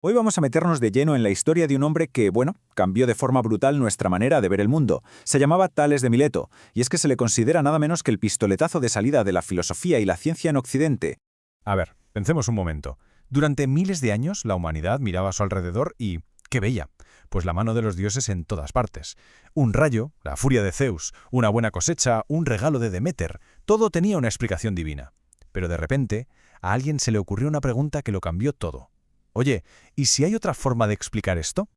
Hoy vamos a meternos de lleno en la historia de un hombre que, bueno, cambió de forma brutal nuestra manera de ver el mundo. Se llamaba Tales de Mileto, y es que se le considera nada menos que el pistoletazo de salida de la filosofía y la ciencia en Occidente. A ver, pensemos un momento. Durante miles de años, la humanidad miraba a su alrededor y ¿qué veía? Pues la mano de los dioses en todas partes. Un rayo, la furia de Zeus, una buena cosecha, un regalo de Deméter, todo tenía una explicación divina. Pero de repente, a alguien se le ocurrió una pregunta que lo cambió todo. Oye, ¿y si hay otra forma de explicar esto?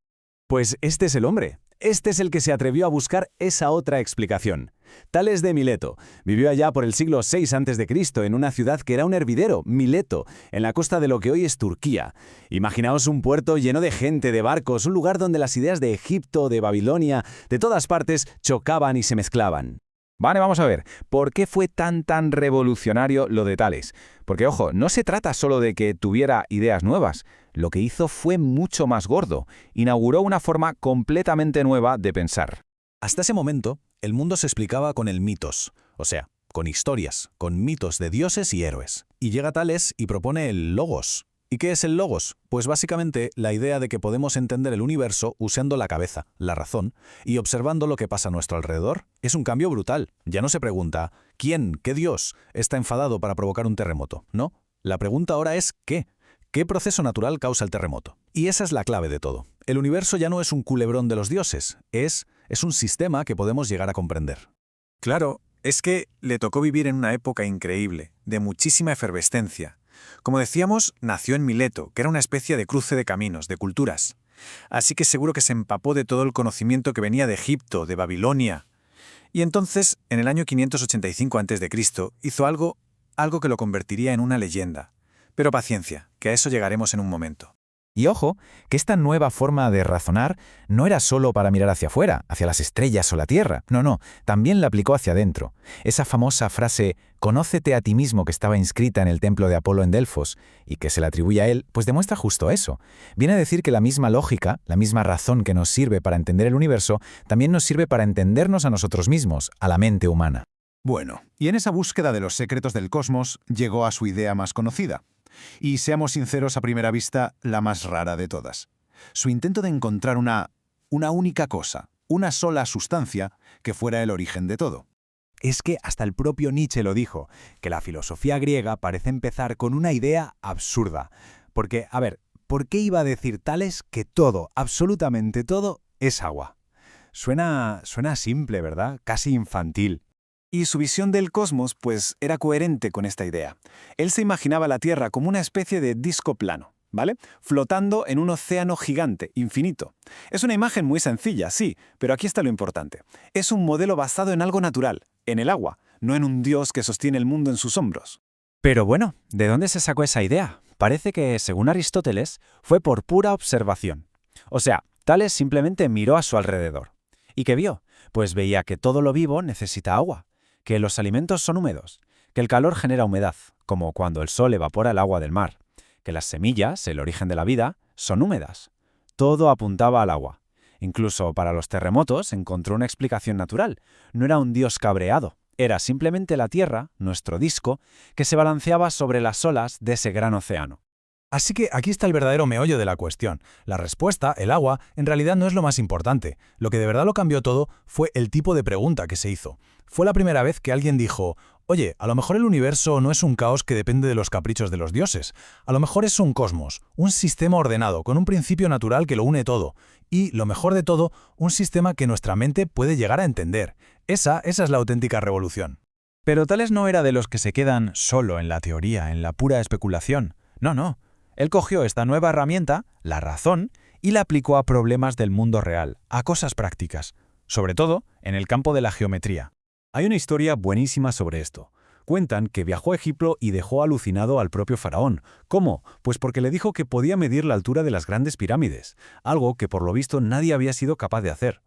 Pues este es el hombre. Este es el que se atrevió a buscar esa otra explicación. Tales de Mileto vivió allá por el siglo VI a.C. en una ciudad que era un hervidero, Mileto, en la costa de lo que hoy es Turquía. Imaginaos un puerto lleno de gente, de barcos, un lugar donde las ideas de Egipto, de Babilonia, de todas partes chocaban y se mezclaban. Vale, vamos a ver, ¿por qué fue tan revolucionario lo de Tales? Porque, ojo, no se trata solo de que tuviera ideas nuevas. Lo que hizo fue mucho más gordo. Inauguró una forma completamente nueva de pensar. Hasta ese momento, el mundo se explicaba con el mitos, o sea, con historias, con mitos de dioses y héroes. Y llega Tales y propone el logos. ¿Y qué es el logos? Pues básicamente la idea de que podemos entender el universo usando la cabeza, la razón, y observando lo que pasa a nuestro alrededor. Es un cambio brutal. Ya no se pregunta, ¿quién, qué dios, está enfadado para provocar un terremoto? No. La pregunta ahora es ¿qué? ¿Qué proceso natural causa el terremoto? Y esa es la clave de todo. El universo ya no es un culebrón de los dioses, es un sistema que podemos llegar a comprender. Claro, es que le tocó vivir en una época increíble, de muchísima efervescencia. Como decíamos, nació en Mileto, que era una especie de cruce de caminos, de culturas. Así que seguro que se empapó de todo el conocimiento que venía de Egipto, de Babilonia. Y entonces, en el año 585 a.C., hizo algo que lo convertiría en una leyenda. Pero paciencia, que a eso llegaremos en un momento. Y ojo, que esta nueva forma de razonar no era solo para mirar hacia afuera, hacia las estrellas o la Tierra. No, también la aplicó hacia adentro. Esa famosa frase, «Conócete a ti mismo», que estaba inscrita en el templo de Apolo en Delfos, y que se le atribuye a él, pues demuestra justo eso. Viene a decir que la misma lógica, la misma razón que nos sirve para entender el universo, también nos sirve para entendernos a nosotros mismos, a la mente humana. Bueno, y en esa búsqueda de los secretos del cosmos, llegó a su idea más conocida. Y seamos sinceros, a primera vista, la más rara de todas. Su intento de encontrar una única cosa, una sola sustancia, que fuera el origen de todo. Es que hasta el propio Nietzsche lo dijo, que la filosofía griega parece empezar con una idea absurda. Porque, a ver, ¿por qué iba a decir Tales que todo, absolutamente todo, es agua? Suena simple, ¿verdad? Casi infantil. Y su visión del cosmos, pues, era coherente con esta idea. Él se imaginaba la Tierra como una especie de disco plano, ¿vale? Flotando en un océano gigante, infinito. Es una imagen muy sencilla, sí, pero aquí está lo importante. Es un modelo basado en algo natural, en el agua, no en un dios que sostiene el mundo en sus hombros. Pero bueno, ¿de dónde se sacó esa idea? Parece que, según Aristóteles, fue por pura observación. O sea, Tales simplemente miró a su alrededor. ¿Y qué vio? Pues veía que todo lo vivo necesita agua, que los alimentos son húmedos, que el calor genera humedad, como cuando el sol evapora el agua del mar, que las semillas, el origen de la vida, son húmedas. Todo apuntaba al agua. Incluso para los terremotos encontró una explicación natural. No era un dios cabreado, era simplemente la Tierra, nuestro disco, que se balanceaba sobre las olas de ese gran océano. Así que aquí está el verdadero meollo de la cuestión. La respuesta, el agua, en realidad no es lo más importante. Lo que de verdad lo cambió todo fue el tipo de pregunta que se hizo. Fue la primera vez que alguien dijo, oye, a lo mejor el universo no es un caos que depende de los caprichos de los dioses. A lo mejor es un cosmos, un sistema ordenado, con un principio natural que lo une todo. Y, lo mejor de todo, un sistema que nuestra mente puede llegar a entender. Esa es la auténtica revolución. Pero Tales no era de los que se quedan solo en la teoría, en la pura especulación. No. Él cogió esta nueva herramienta, la razón, y la aplicó a problemas del mundo real, a cosas prácticas, sobre todo en el campo de la geometría. Hay una historia buenísima sobre esto. Cuentan que viajó a Egipto y dejó alucinado al propio faraón. ¿Cómo? Pues porque le dijo que podía medir la altura de las grandes pirámides, algo que por lo visto nadie había sido capaz de hacer.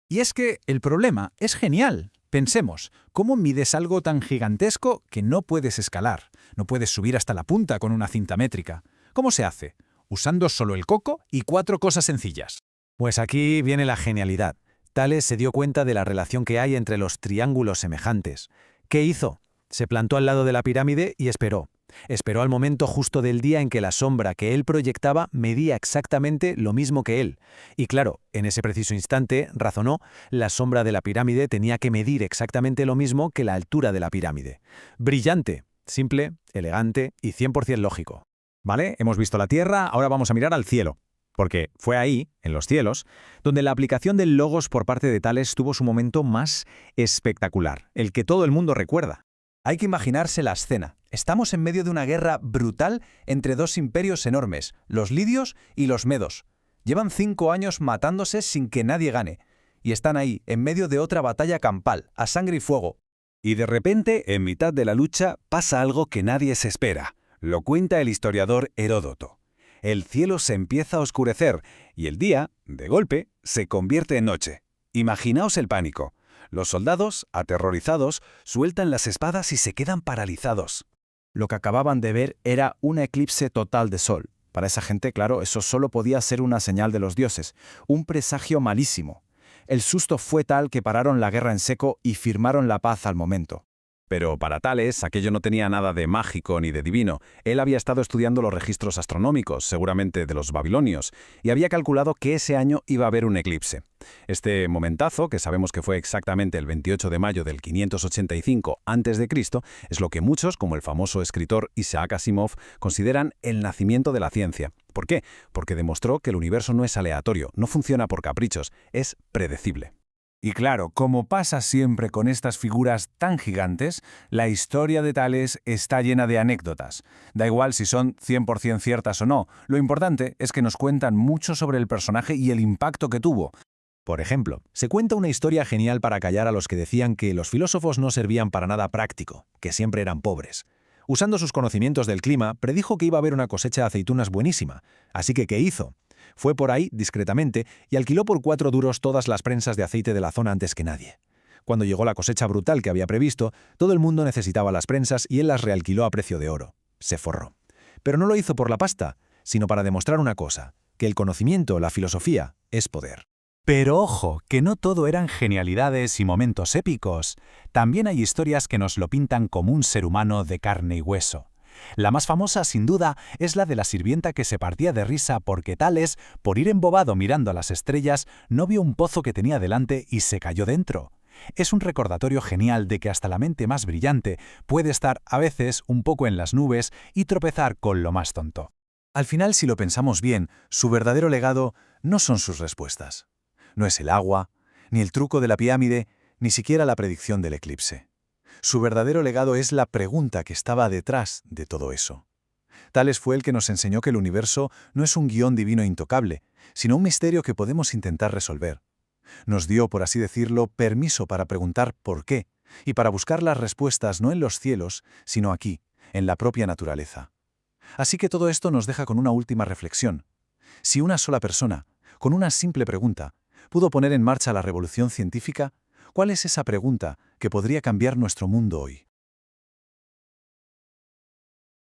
Y es que el problema es genial. Pensemos, ¿cómo mides algo tan gigantesco que no puedes escalar? No puedes subir hasta la punta con una cinta métrica. ¿Cómo se hace? Usando solo el coco y 4 cosas sencillas. Pues aquí viene la genialidad. Tales se dio cuenta de la relación que hay entre los triángulos semejantes. ¿Qué hizo? Se plantó al lado de la pirámide y esperó. Esperó al momento justo del día en que la sombra que él proyectaba medía exactamente lo mismo que él. Y claro, en ese preciso instante, razonó, la sombra de la pirámide tenía que medir exactamente lo mismo que la altura de la pirámide. Brillante, simple, elegante y 100% lógico. ¿Vale? Hemos visto la Tierra, ahora vamos a mirar al cielo. Porque fue ahí, en los cielos, donde la aplicación del logos por parte de Tales tuvo su momento más espectacular, el que todo el mundo recuerda. Hay que imaginarse la escena. Estamos en medio de una guerra brutal entre dos imperios enormes, los lidios y los medos. Llevan 5 años matándose sin que nadie gane. Y están ahí, en medio de otra batalla campal, a sangre y fuego. Y de repente, en mitad de la lucha, pasa algo que nadie se espera. Lo cuenta el historiador Heródoto. El cielo se empieza a oscurecer y el día, de golpe, se convierte en noche. Imaginaos el pánico. Los soldados, aterrorizados, sueltan las espadas y se quedan paralizados. Lo que acababan de ver era un eclipse total de sol. Para esa gente, claro, eso solo podía ser una señal de los dioses, un presagio malísimo. El susto fue tal que pararon la guerra en seco y firmaron la paz al momento. Pero para Tales, aquello no tenía nada de mágico ni de divino. Él había estado estudiando los registros astronómicos, seguramente de los babilonios, y había calculado que ese año iba a haber un eclipse. Este momentazo, que sabemos que fue exactamente el 28 de mayo del 585 a.C., es lo que muchos, como el famoso escritor Isaac Asimov, consideran el nacimiento de la ciencia. ¿Por qué? Porque demostró que el universo no es aleatorio, no funciona por caprichos, es predecible. Y claro, como pasa siempre con estas figuras tan gigantes, la historia de Tales está llena de anécdotas. Da igual si son 100% ciertas o no, lo importante es que nos cuentan mucho sobre el personaje y el impacto que tuvo. Por ejemplo, se cuenta una historia genial para callar a los que decían que los filósofos no servían para nada práctico, que siempre eran pobres. Usando sus conocimientos del clima, predijo que iba a haber una cosecha de aceitunas buenísima. Así que, ¿qué hizo? Fue por ahí, discretamente, y alquiló por 4 duros todas las prensas de aceite de la zona antes que nadie. Cuando llegó la cosecha brutal que había previsto, todo el mundo necesitaba las prensas y él las realquiló a precio de oro. Se forró. Pero no lo hizo por la pasta, sino para demostrar una cosa, que el conocimiento, la filosofía, es poder. Pero ojo, que no todo eran genialidades y momentos épicos. También hay historias que nos lo pintan como un ser humano de carne y hueso. La más famosa, sin duda, es la de la sirvienta que se partía de risa porque Tales, por ir embobado mirando a las estrellas, no vio un pozo que tenía delante y se cayó dentro. Es un recordatorio genial de que hasta la mente más brillante puede estar a veces un poco en las nubes y tropezar con lo más tonto. Al final, si lo pensamos bien, su verdadero legado no son sus respuestas. No es el agua, ni el truco de la pirámide, ni siquiera la predicción del eclipse. Su verdadero legado es la pregunta que estaba detrás de todo eso. Tales fue el que nos enseñó que el universo no es un guión divino intocable, sino un misterio que podemos intentar resolver. Nos dio, por así decirlo, permiso para preguntar por qué, y para buscar las respuestas no en los cielos, sino aquí, en la propia naturaleza. Así que todo esto nos deja con una última reflexión. Si una sola persona, con una simple pregunta, pudo poner en marcha la revolución científica, ¿cuál es esa pregunta que podría cambiar nuestro mundo hoy?